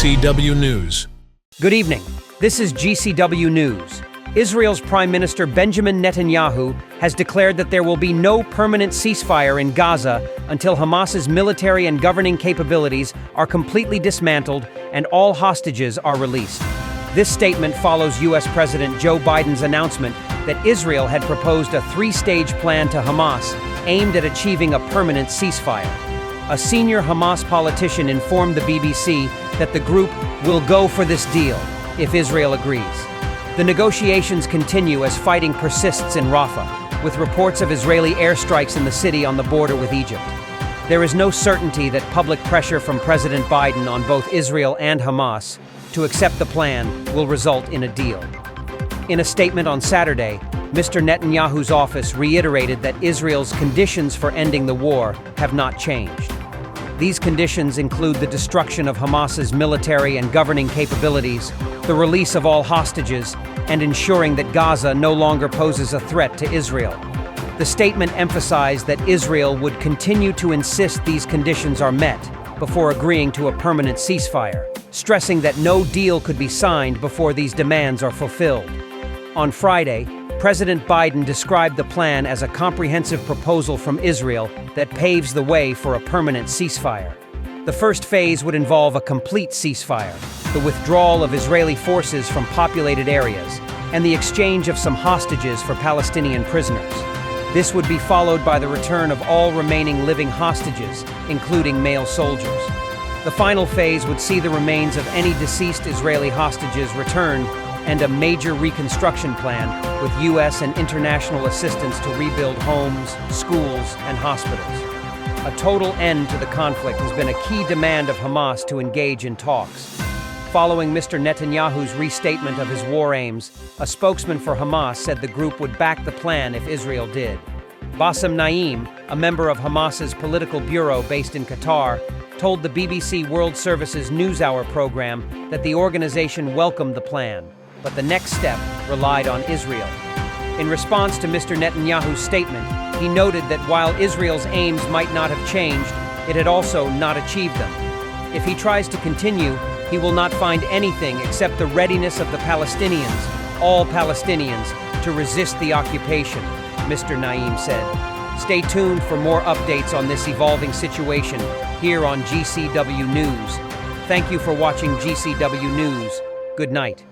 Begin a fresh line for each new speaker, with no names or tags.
GCW News.
Good evening. This is GCW News. Israel's Prime Minister Benjamin Netanyahu has declared that there will be no permanent ceasefire in Gaza until Hamas's military and governing capabilities are completely dismantled and all hostages are released. This statement follows U.S. President Joe Biden's announcement that Israel had proposed a three-stage plan to Hamas aimed at achieving a permanent ceasefire. A senior Hamas politician informed the BBC that the group will go for this deal if Israel agrees. The negotiations continue as fighting persists in Rafah, with reports of Israeli airstrikes in the city on the border with Egypt. There is no certainty that public pressure from President Biden on both Israel and Hamas to accept the plan will result in a deal. In a statement on Saturday, Mr. Netanyahu's office reiterated that Israel's conditions for ending the war have not changed. These conditions include the destruction of Hamas's military and governing capabilities, the release of all hostages, and ensuring that Gaza no longer poses a threat to Israel. The statement emphasized that Israel would continue to insist these conditions are met before agreeing to a permanent ceasefire, stressing that no deal could be signed before these demands are fulfilled. On Friday, President Biden described the plan as a comprehensive proposal from Israel that paves the way for a permanent ceasefire. The first phase would involve a complete ceasefire, the withdrawal of Israeli forces from populated areas, and the exchange of some hostages for Palestinian prisoners. This would be followed by the return of all remaining living hostages, including male soldiers. The final phase would see the remains of any deceased Israeli hostages returned and a major reconstruction plan with U.S. and international assistance to rebuild homes, schools, and hospitals. A total end to the conflict has been a key demand of Hamas to engage in talks. Following Mr. Netanyahu's restatement of his war aims, a spokesman for Hamas said the group would back the plan if Israel did. Bassem Naim, a member of Hamas's political bureau based in Qatar, told the BBC World Service's NewsHour program that the organization welcomed the plan, but the next step relied on Israel. In response to Mr. Netanyahu's statement, he noted that while Israel's aims might not have changed, it had also not achieved them. If he tries to continue, he will not find anything except the readiness of the Palestinians, all Palestinians, to resist the occupation, Mr. Naim said. Stay tuned for more updates on this evolving situation here on GCW News. Thank you for watching GCW News. Good night.